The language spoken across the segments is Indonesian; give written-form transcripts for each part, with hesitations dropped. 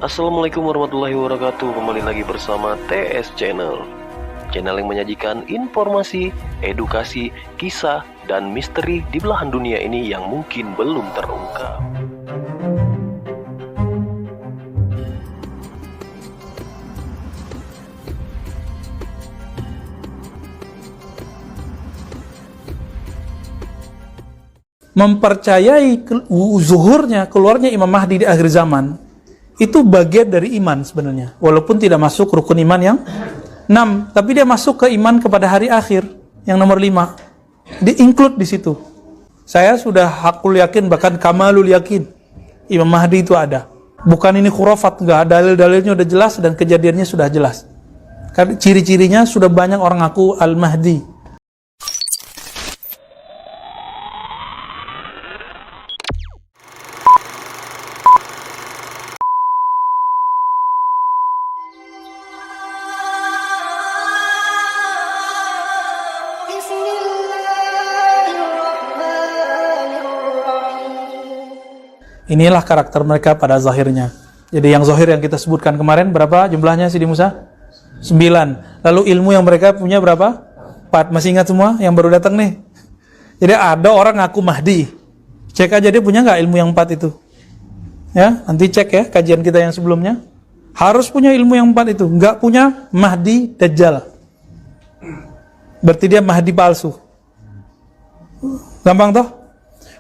Assalamualaikum warahmatullahi wabarakatuh. Kembali lagi bersama TS Channel, channel yang menyajikan informasi, edukasi, kisah, dan misteri di belahan dunia ini yang mungkin belum terungkap. Mempercayai zuhurnya, keluarnya Imam Mahdi di akhir zaman itu bagian dari iman sebenarnya, walaupun tidak masuk rukun iman yang 6, tapi dia masuk ke iman kepada hari akhir yang nomor 5, di-include di situ. Saya sudah hakul yakin, bahkan kamalul yakin Imam Mahdi itu ada. Bukan ini khurafat, enggak, dalil-dalilnya udah jelas dan kejadiannya sudah jelas. Karena ciri-cirinya sudah banyak orang ngaku Al-Mahdi. Inilah karakter mereka pada zahirnya. Jadi yang zahir yang kita sebutkan kemarin, berapa jumlahnya Sidi Musa? 9. Lalu ilmu yang mereka punya berapa? 4. Masih ingat semua yang baru datang nih? Jadi ada orang ngaku Mahdi. Cek aja dia punya nggak ilmu yang 4 itu. Ya, nanti cek ya kajian kita yang sebelumnya. Harus punya ilmu yang 4 itu. Nggak punya, Mahdi Dajjal. Berarti dia Mahdi palsu. Gampang toh?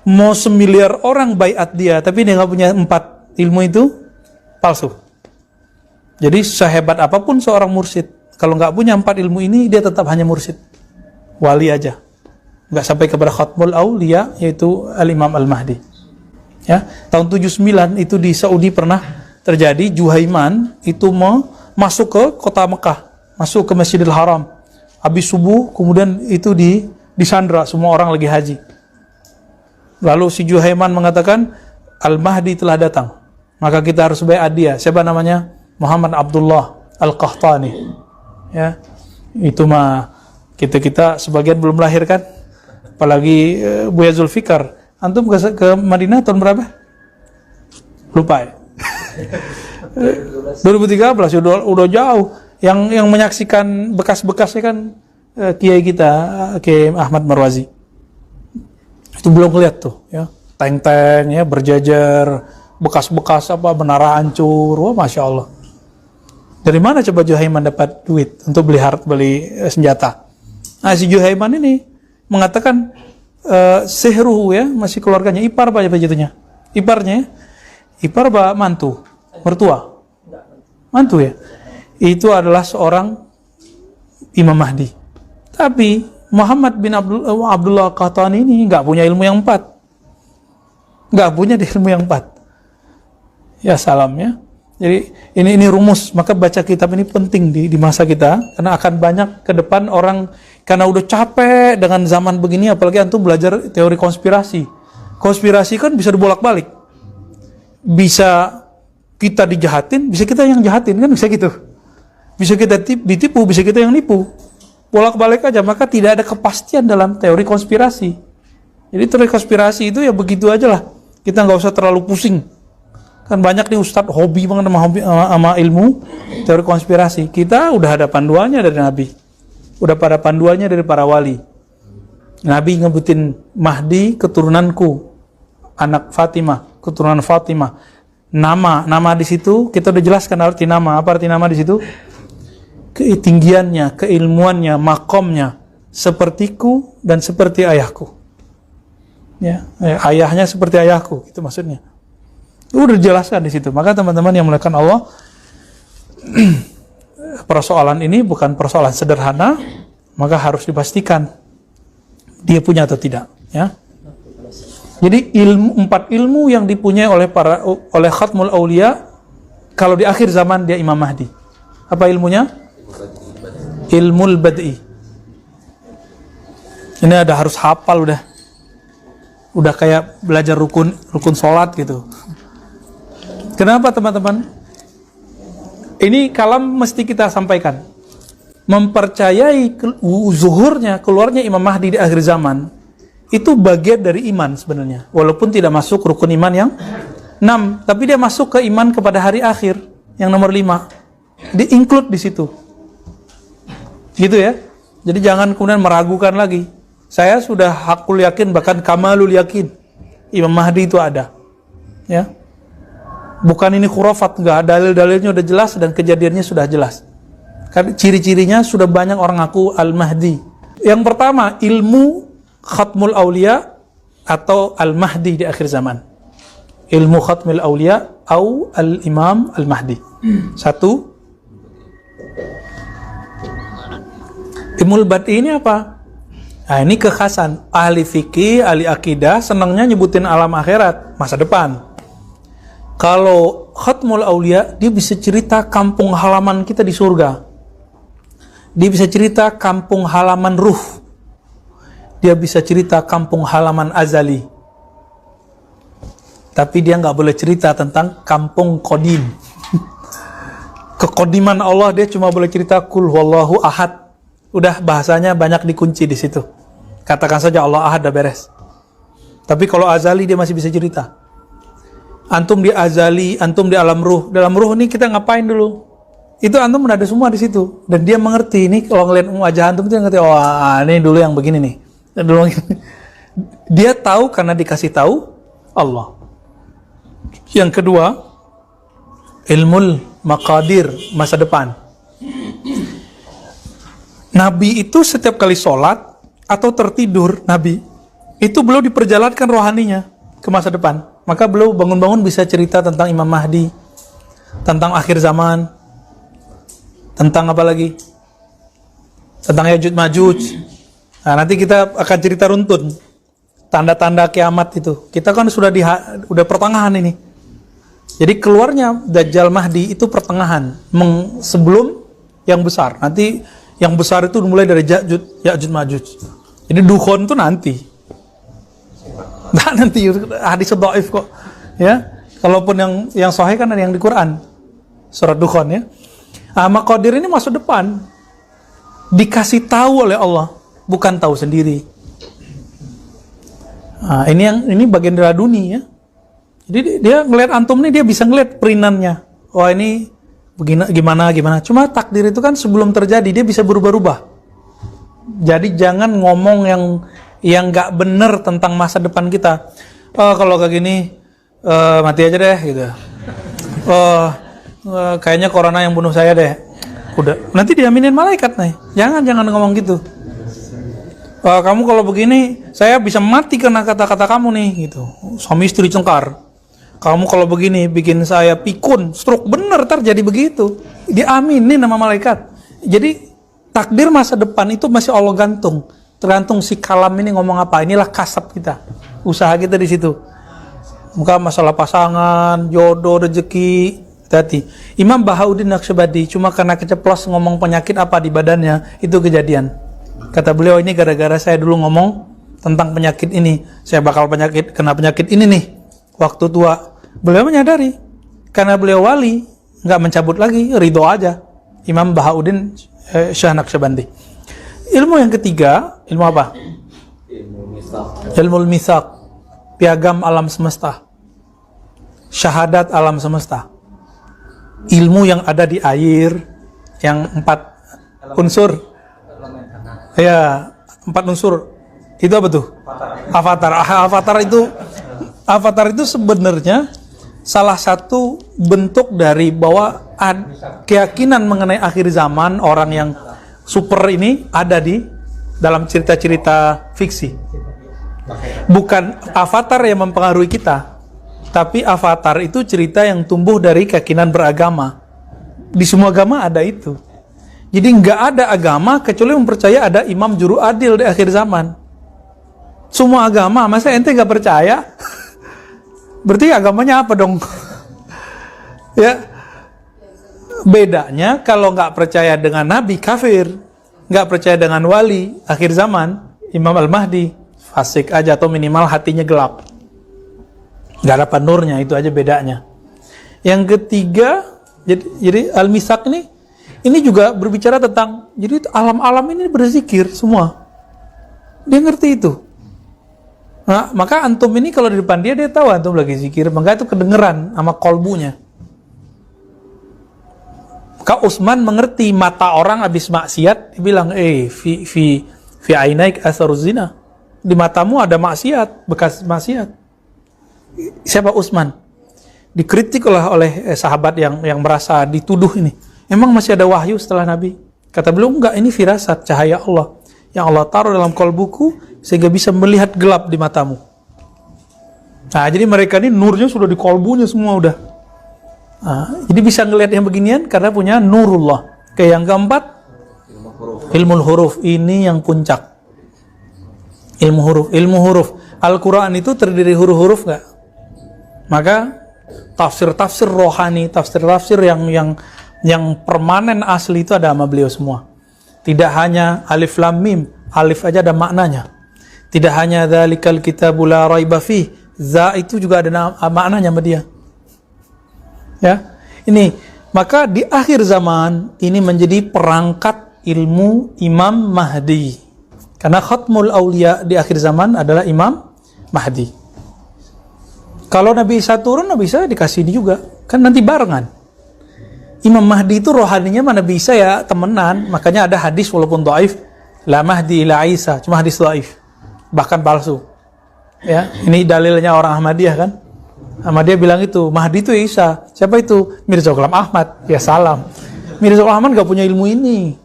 Mau 1 miliar orang baiat dia, tapi dia nggak punya 4 ilmu itu, palsu. Jadi sehebat apapun seorang mursyid, kalau nggak punya 4 ilmu ini, dia tetap hanya mursyid, wali aja, nggak sampai kepada khatmul aulia, yaitu Al-Imam Al-Mahdi. Ya, tahun 79 itu di Saudi pernah terjadi. Juhaiman itu masuk ke kota Mekah, masuk ke Masjidil Haram, habis subuh, kemudian itu disandra, semua orang lagi haji. Lalu si Juhaiman mengatakan, Al-Mahdi telah datang, maka kita harus baiat dia. Siapa namanya? Muhammad Abdullah Al-Qahtani. Ya, itu mah kita sebagian belum lahir kan, apalagi Buya Zulfikar. Antum ke Madinah tahun berapa? Lupa ya. 2013 udah jauh. Yang menyaksikan bekas-bekasnya kan kiai kita, Kiai Ahmad Marwazi. Itu belum lihat tuh, ya, tank-tank ya berjajar, bekas-bekas apa menara hancur, wah masya Allah. Dari mana coba Juhaiman dapat duit untuk beli senjata? Nah, si Juhaiman ini mengatakan sihruhu, ya, masih keluarganya, ipar apa jatuhnya? Iparnya, ipar apa mantu, mertua, mantu ya. Itu adalah seorang Imam Mahdi. Tapi Muhammad bin Abdullah Qahtani ini nggak punya ilmu yang 4. Nggak punya ilmu yang 4. Ya salam ya. Jadi ini rumus, maka baca kitab ini penting di masa kita, karena akan banyak ke depan orang, karena udah capek dengan zaman begini, apalagi antum belajar teori konspirasi. Konspirasi kan bisa dibolak-balik. Bisa kita dijahatin, bisa kita yang jahatin, kan bisa gitu. Bisa kita ditipu, bisa kita yang nipu. Bolak-balik aja, maka tidak ada kepastian dalam teori konspirasi. Jadi teori konspirasi itu ya begitu aja lah. Kita nggak usah terlalu pusing. Kan banyak nih ustadz hobi banget sama ilmu teori konspirasi. Kita udah ada panduannya dari Nabi. Udah pada panduannya dari para wali. Nabi ngebutin Mahdi keturunanku, anak Fatimah, keturunan Fatimah. Nama di situ kita udah jelaskan arti nama. Apa arti nama di situ? Ketinggiannya, keilmuannya, makomnya sepertiku dan seperti ayahku. Ya, ayahnya seperti ayahku, itu maksudnya. Itu udah dijelaskan di situ. Maka teman-teman yang melakukan Allah, persoalan ini bukan persoalan sederhana, maka harus dipastikan dia punya atau tidak. Ya. Jadi 4 ilmu yang dipunyai oleh Khatmul Aulia, kalau di akhir zaman dia Imam Mahdi. Apa ilmunya? Ilmul bad'i. Ini ada harus hafal udah kayak belajar rukun sholat gitu. Kenapa teman-teman? Ini kalam mesti kita sampaikan. Mempercayai zuhurnya, keluarnya Imam Mahdi di akhir zaman itu bagian dari iman sebenarnya, walaupun tidak masuk rukun iman yang 6, tapi dia masuk ke iman kepada hari akhir yang nomor 5. Di-include di situ. Gitu ya. Jadi jangan kemudian meragukan lagi. Saya sudah hakul yakin, bahkan kamalul yakin, Imam Mahdi itu ada. Ya. Bukan ini khurafat, enggak, dalil-dalilnya udah jelas dan kejadiannya sudah jelas. Kan ciri-cirinya sudah banyak orang ngaku Al-Mahdi. Yang pertama, ilmu khatmul aulia atau Al-Mahdi di akhir zaman. Ilmu khatmul aulia atau Al-Imam Al-Mahdi. 1. Ilmu badi ini apa? Nah, ini kekhasan ahli fikih, ahli akidah senangnya nyebutin alam akhirat, masa depan. Kalau khatmul aulia, dia bisa cerita kampung halaman kita di surga. Dia bisa cerita kampung halaman ruh. Dia bisa cerita kampung halaman azali. Tapi dia nggak boleh cerita tentang kampung kodim. Kekodiman Allah dia cuma boleh cerita kul huwallahu ahad. Udah bahasanya banyak dikunci di situ. Katakan saja Allah ahad, dah beres. Tapi kalau azali dia masih bisa cerita. Antum di azali, antum di alam ruh. Dalam ruh ini kita ngapain dulu? Itu antum udah ada semua di situ. Dan dia mengerti ini kalau ngeliat wajah antum dia ngerti, oh ini dulu yang begini nih. Dan dulu dia tahu karena dikasih tahu Allah. Yang kedua, ilmul maqadir, masa depan. Nabi itu setiap kali sholat atau tertidur, Nabi itu beliau diperjalankan rohaninya ke masa depan. Maka beliau bangun-bangun bisa cerita tentang Imam Mahdi, tentang akhir zaman, tentang apa lagi? Tentang Ya'juj Ma'juj. Nah, nanti kita akan cerita runtun tanda-tanda kiamat itu. Kita kan udah pertengahan ini. Jadi keluarnya Dajjal Mahdi itu pertengahan, sebelum yang besar. Nanti yang besar itu mulai dari Ya'juj Ma'juj. Jadi dukhon itu nanti. Nah, nanti hadis dhaif kok. Ya. Kalaupun yang sahih kan ada yang di Quran. Surat Dukhon ya. Maqadir ini masuk depan. Dikasih tahu oleh Allah, bukan tahu sendiri. Nah, ini bagian dari dunia ya. Jadi dia ngelihat antum nih, dia bisa ngelihat perinannya. Wah, ini begini, gimana. Cuma takdir itu kan sebelum terjadi dia bisa berubah-ubah. Jadi jangan ngomong yang nggak benar tentang masa depan kita. Oh, kalau kayak gini mati aja deh gitu. Oh, kayaknya corona yang bunuh saya deh. Udah, nanti diaminin malaikat nih. Jangan ngomong gitu. Kamu kalau begini saya bisa mati karena kata-kata kamu nih gitu. Suami istri cengkar. Kamu kalau begini bikin saya pikun, stroke, bener terjadi begitu. Diaminin sama malaikat. Jadi takdir masa depan itu masih Allah gantung. Tergantung si kalam ini ngomong apa. Inilah kasab kita. Usaha kita di situ. Muka masalah pasangan, jodoh, rezeki. Hati. Imam Bahauddin Naqsyabandi cuma karena keceplos ngomong penyakit apa di badannya, itu kejadian. Kata beliau, ini gara-gara saya dulu ngomong tentang penyakit ini. Saya bakal kena penyakit ini nih waktu tua. Beliau menyadari, karena beliau wali, nggak mencabut lagi, ridho aja. Imam Bahauddin Syah Naqsyabandi. Ilmu yang ketiga, ilmu apa? Ilmu mitsaq, piagam alam semesta, syahadat alam semesta. Ilmu yang ada di air, yang 4 unsur. Ya, 4 unsur. Itu apa tuh? Avatar itu sebenarnya salah satu bentuk dari bahwa keyakinan mengenai akhir zaman, orang yang super ini ada di dalam cerita-cerita fiksi. Bukan avatar yang mempengaruhi kita, tapi avatar itu cerita yang tumbuh dari keyakinan beragama. Di semua agama ada itu. Jadi nggak ada agama kecuali mempercaya ada imam juru adil di akhir zaman. Semua agama, masa ente nggak percaya? Berarti agamanya apa dong? Ya, bedanya kalau nggak percaya dengan nabi, kafir. Nggak percaya dengan wali akhir zaman, Imam Al-Mahdi, fasik aja atau minimal hatinya gelap. Nggak dapat nurnya, itu aja bedanya. Yang ketiga, jadi Al-Mitsaq ini juga berbicara tentang, jadi alam-alam ini berzikir semua. Dia ngerti itu. Nah, maka antum ini kalau di depan dia tahu antum lagi zikir, maka itu kedengeran sama kolbunya. Maka Utsman mengerti mata orang habis maksiat, dia bilang, fi ainaik atharuz zina. Di matamu ada maksiat, bekas maksiat. Siapa Utsman? Dikritik oleh sahabat yang merasa dituduh ini. Emang masih ada wahyu setelah Nabi? Kata beliau, enggak, ini firasat, cahaya Allah yang Allah taruh dalam kalbuku sehingga bisa melihat gelap di matamu. Nah, jadi mereka ini nurnya sudah di kalbunya semua udah. Nah, jadi bisa ngelihat yang beginian karena punya nurullah. Oke, yang keempat, ilmu huruf. Ini yang puncak. Ilmu huruf. Al-Quran itu terdiri huruf-huruf nggak? Maka tafsir rohani, tafsir yang permanen asli itu ada sama beliau semua. Tidak hanya alif lam mim, alif aja ada maknanya. Tidak hanya dzalikal kitabul la raiba fih, za itu juga ada maknanya sama dia. Ya, ini maka di akhir zaman ini menjadi perangkat ilmu Imam Mahdi. Karena khatmul aulia di akhir zaman adalah Imam Mahdi. Kalau Nabi Isa turun, Nabi Isa dikasih ini juga. Kan nanti barengan. Imam Mahdi itu rohaninya mana bisa ya temenan. Makanya ada hadis walaupun dhaif, la Mahdi ila Isa, cuma hadis dhaif. Bahkan palsu. Ya, ini dalilnya orang Ahmadiyah kan. Ahmadiyah bilang itu, Mahdi itu Isa. Siapa itu? Mirza Ghulam Ahmad. Ya salam. Mirza Ghulam Ahmad gak punya ilmu ini.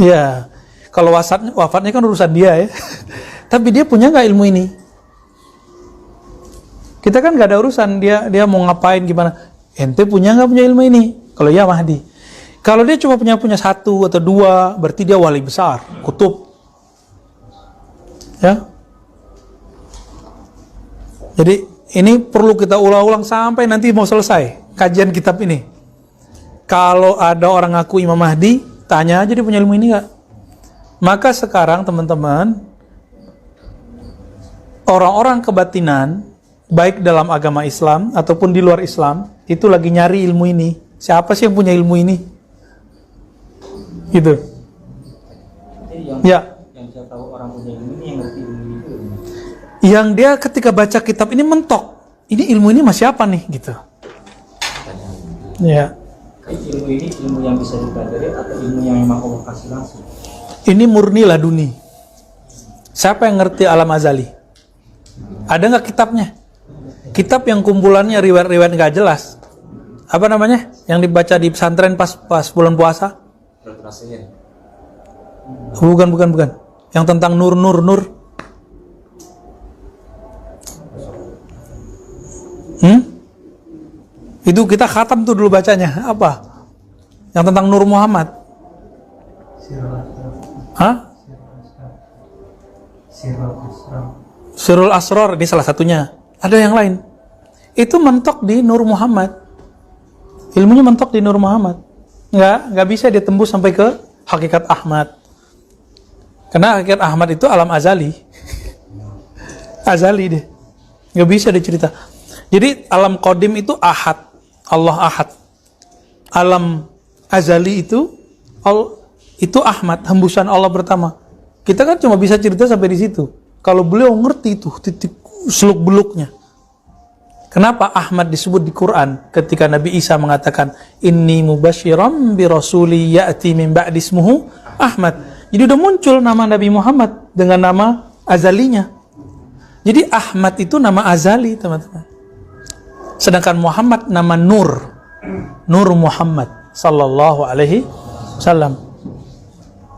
Ya, kalau wafatnya kan urusan dia ya. Tapi dia punya nggak ilmu ini? Kita kan nggak ada urusan dia mau ngapain gimana. Ente punya nggak punya ilmu ini? Kalau ya Mahdi. Kalau dia cuma punya satu atau dua, berarti dia wali besar, kutub. Ya. Jadi ini perlu kita ulang-ulang sampai nanti mau selesai kajian kitab ini. Kalau ada orang ngaku Imam Mahdi, tanya aja dia punya ilmu ini nggak? Maka sekarang teman-teman, orang-orang kebatinan, baik dalam agama Islam ataupun di luar Islam, itu lagi nyari ilmu ini. Siapa sih yang punya ilmu ini? Gitu. Ya. Yang bisa tahu orang punya ilmu ini, yang ngerti ilmu itu. Yang dia ketika baca kitab ini mentok, ini ilmu ini masih apa nih? Gitu. Ya. Ilmu ini ilmu yang bisa dipelajari atau ilmu yang memang Allah kasih langsung? Ini murni laduni. Siapa yang ngerti alam azali? Ada nggak kitabnya? Kitab yang kumpulannya riwayat-riwayat nggak jelas. Apa namanya? Yang dibaca di pesantren pas bulan puasa? Bukan. Yang tentang nur. Itu kita khatam tuh dulu bacanya. Apa? Yang tentang Nur Muhammad. Hah? Sirul Asrar, ini salah satunya. Ada yang lain. Itu mentok di Nur Muhammad. Ilmunya mentok di Nur Muhammad. Nggak bisa dia tembus sampai ke hakikat Ahmad. Karena hakikat Ahmad itu alam azali. Azali deh. Nggak bisa dicerita. Jadi alam qadim itu ahad. Allah ahad. Alam azali itu Ahmad, hembusan Allah pertama. Kita kan cuma bisa cerita sampai di situ. Kalau beliau ngerti itu titik seluk-beluknya. Kenapa Ahmad disebut di Quran ketika Nabi Isa mengatakan inni mubasyiram bi rasuli ya'ti min ba'di ismuhu Ahmad. Jadi udah muncul nama Nabi Muhammad dengan nama azalinya. Jadi Ahmad itu nama azali, teman-teman. Sedangkan Muhammad nama Nur. Nur Muhammad sallallahu alaihi wasallam.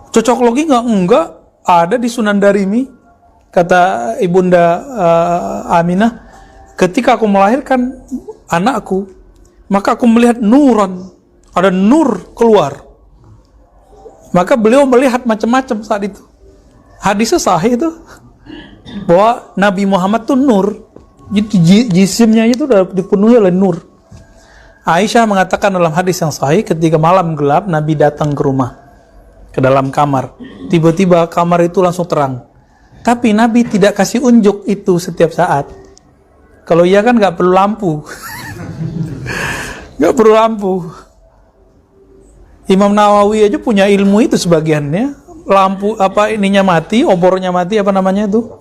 Cocok logi enggak ada di Sunan Darimi. Kata Ibunda Aminah, ketika aku melahirkan anakku, maka aku melihat nuran, ada nur keluar. Maka beliau melihat macam-macam saat itu. Hadisnya sahih itu, bahwa Nabi Muhammad itu nur. Jadi jisimnya itu sudah dipenuhi oleh nur. Aisyah mengatakan dalam hadis yang sahih, ketika malam gelap, Nabi datang ke rumah, ke dalam kamar. Tiba-tiba kamar itu langsung terang. Tapi Nabi tidak kasih unjuk itu setiap saat. Kalau iya kan nggak perlu lampu. Nggak perlu lampu. Imam Nawawi aja punya ilmu itu sebagiannya. Lampu apa ininya mati, obornya mati, apa namanya itu?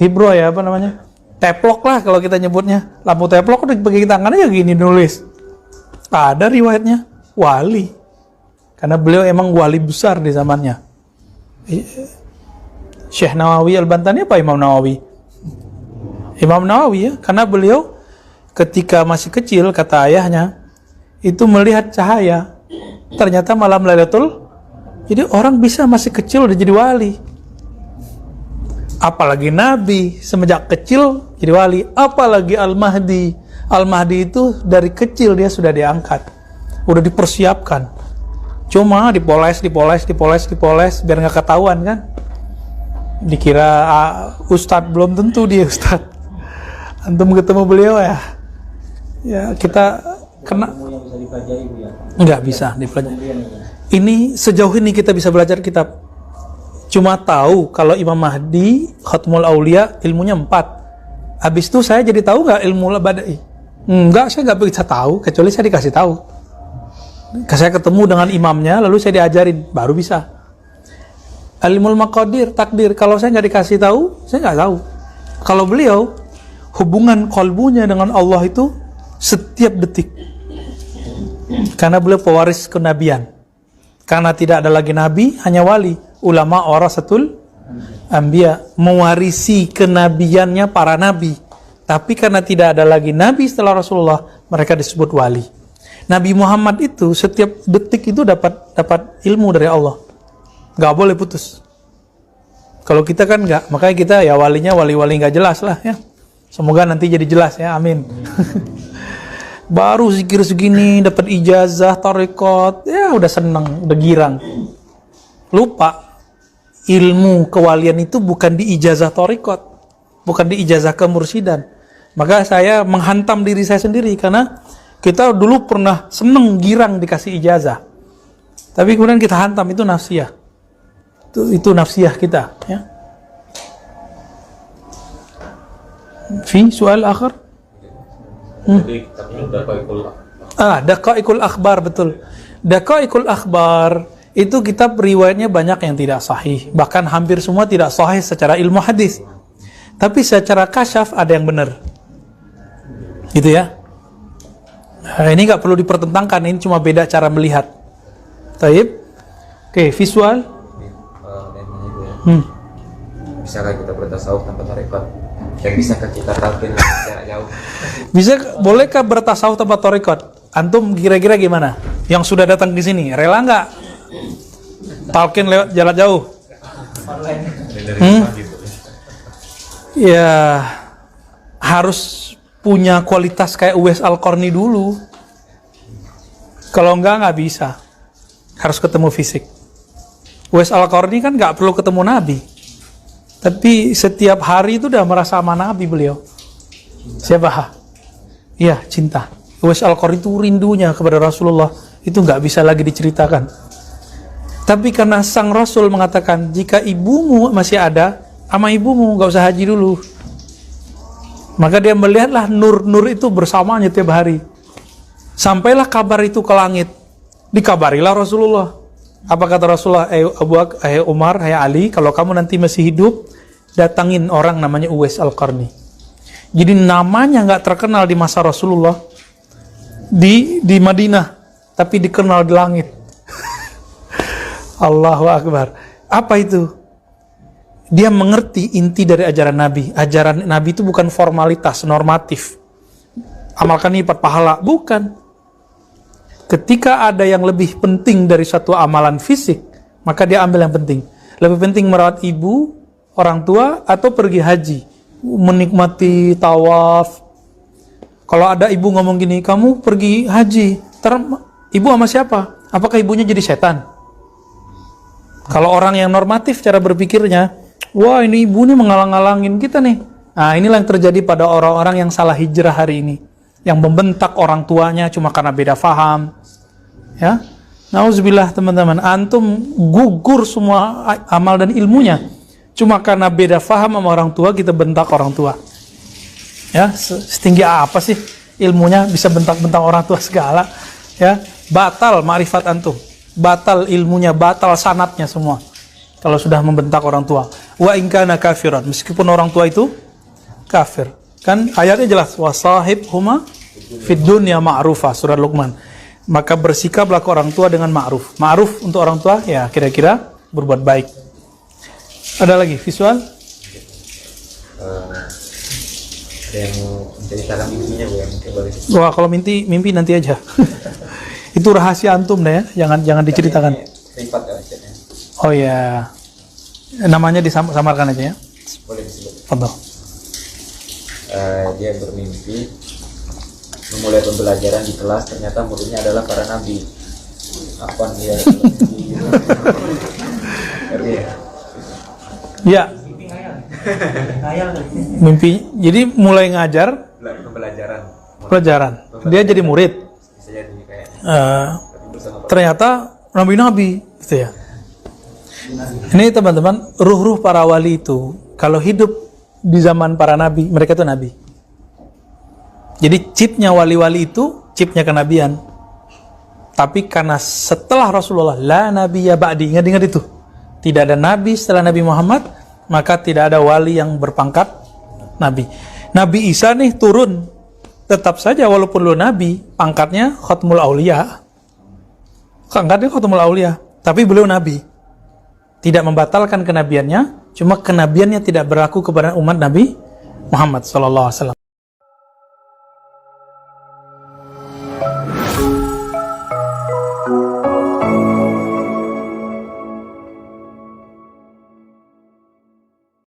Hibro ya, apa namanya? Teplok lah kalau kita nyebutnya. Lampu teplok udah pakai tangan aja gini nulis. Ada riwayatnya wali, karena beliau emang wali besar di zamannya. Syekh Nawawi Al-Bantani apa Imam Nawawi? Imam Nawawi ya, karena beliau ketika masih kecil, kata ayahnya, itu melihat cahaya. Ternyata malam Lailatul, jadi orang bisa masih kecil udah jadi wali. Apalagi Nabi semenjak kecil jadi wali, apalagi Al-Mahdi. Al-Mahdi itu dari kecil dia sudah diangkat, udah dipersiapkan. Cuma dipoles biar nggak ketahuan kan. Dikira ustadz, belum tentu dia ustadz. Antum ketemu beliau ya kita kena. Nggak bisa dipelajari. Ini sejauh ini kita bisa belajar kitab. Cuma tahu kalau Imam Mahdi Khatmul Aulia ilmunya 4. Habis itu saya jadi tahu nggak ilmu badai? Enggak, saya nggak bisa tahu kecuali saya dikasih tahu. Saya ketemu dengan imamnya, lalu saya diajarin, baru bisa. Ilmul maqadir, takdir, kalau saya nggak dikasih tahu, saya nggak tahu. Kalau beliau, hubungan qalbunya dengan Allah itu setiap detik. Karena beliau pewaris kenabian. Karena tidak ada lagi nabi, hanya wali. Ulama warasatul anbiya, mewarisi kenabiannya para nabi. Tapi karena tidak ada lagi nabi setelah Rasulullah, mereka disebut wali. Nabi Muhammad itu setiap detik itu dapat ilmu dari Allah. Nggak boleh putus. Kalau kita kan nggak, makanya kita ya walinya wali-wali nggak jelas lah ya. Semoga nanti jadi jelas ya, amin. Baru zikir segini dapat ijazah tarekat, ya udah seneng, udah girang. Lupa ilmu kewalian itu bukan di ijazah tarekat, bukan di ijazah kemursidan. Maka saya menghantam diri saya sendiri, karena kita dulu pernah seneng girang dikasih ijazah, tapi kemudian kita hantam, itu nafsiyah. Itu nafsiyah kita ya. Fi soal akhir. Daqaiqul akhbar, betul. Daqaiqul akhbar itu kitab riwayatnya banyak yang tidak sahih, bahkan hampir semua tidak sahih secara ilmu hadis. Tapi secara kasyaf ada yang benar. Gitu ya. Nah, ini nggak perlu dipertentangkan, ini cuma beda cara melihat. Taib. Oke, visual. Bisakah kita bertasawuf tanpa tarekat? Dan bisakah kita talqin jarak jauh? Bolehkah bertasawuf tanpa tarekat? Antum kira-kira gimana? Yang sudah datang di sini, rela nggak talqin lewat jarak jauh? Ya, harus punya kualitas kayak Uwais Al-Qarni dulu. Kalau nggak bisa. Harus ketemu fisik. Uwais Al-Qarni kan nggak perlu ketemu Nabi, tapi setiap hari itu udah merasa sama Nabi beliau. Siapa? Iya, cinta. Uwais Al-Qarni itu rindunya kepada Rasulullah, itu nggak bisa lagi diceritakan. Tapi karena sang Rasul mengatakan, jika ibumu masih ada, sama ibumu nggak usah haji dulu. Maka dia melihatlah nur-nur itu bersamanya tiap hari. Sampailah kabar itu ke langit. Dikabarilah Rasulullah. Apa kata Rasulullah? Umar, Ali, kalau kamu nanti masih hidup, datangin orang namanya Uwais Al-Qarni. Jadi namanya nggak terkenal di masa Rasulullah di Madinah, tapi dikenal di langit. Allahu Akbar. Apa itu? Dia mengerti inti dari ajaran Nabi. Ajaran Nabi itu bukan formalitas, normatif. Amalkan ini 4 pahala. Bukan. Ketika ada yang lebih penting dari satu amalan fisik, maka dia ambil yang penting. Lebih penting merawat ibu, orang tua, atau pergi haji. Menikmati tawaf. Kalau ada ibu ngomong gini, kamu pergi haji, ibu sama siapa? Apakah ibunya jadi setan? Kalau orang yang normatif cara berpikirnya, wah ini ibu nih mengalang-alangin kita nih. Nah inilah yang terjadi pada orang-orang yang salah hijrah hari ini, yang membentak orang tuanya cuma karena beda faham. Ya, nauzubillah teman-teman, antum gugur semua amal dan ilmunya cuma karena beda faham sama orang tua, kita bentak orang tua. Ya, setinggi apa sih ilmunya bisa bentak-bentak orang tua segala? Ya, batal ma'rifat antum, batal ilmunya, batal sanatnya semua. Kalau sudah membentak orang tua, wa in kana kafiran, meskipun orang tua itu kafir. Kan ayatnya jelas, wasahib huma fid dunya ma'rufa, surat Luqman. maka bersikaplah ke orang tua dengan ma'ruf. Ma'ruf untuk orang tua ya kira-kira berbuat baik. Ada lagi visual? Ada yang mau menceritakan mimpinya Bu yang mungkin boleh. Wah, kalau mimpi nanti aja. Itu rahasia antum deh ya, jangan diceritakan. Privat kan chatnya. Oh ya, namanya disamarkan aja ya. Boleh disebut. Contoh. Dia bermimpi memulai pembelajaran di kelas, ternyata muridnya adalah para nabi. Apa dia? Ngerti ya? Ya. Mimpi. Jadi mulai ngajar pelajaran. Dia jadi murid. Bisa jadi kayaknya. Ternyata nabi-nabi gitu ya. Ini teman-teman, ruh-ruh para wali itu kalau hidup di zaman para nabi, mereka itu nabi. Jadi chipnya wali-wali itu chipnya kenabian. Tapi karena setelah Rasulullah la nabiyya ba'di, ingat itu. Tidak ada nabi setelah Nabi Muhammad, maka tidak ada wali yang berpangkat nabi. Nabi Isa nih turun, tetap saja walaupun lu nabi, pangkatnya khatmul auliya. Pangkatnya khatmul auliya, tapi beliau nabi. Tidak membatalkan kenabiannya, cuma kenabiannya tidak berlaku kepada umat Nabi Muhammad sallallahu alaihi wasallam.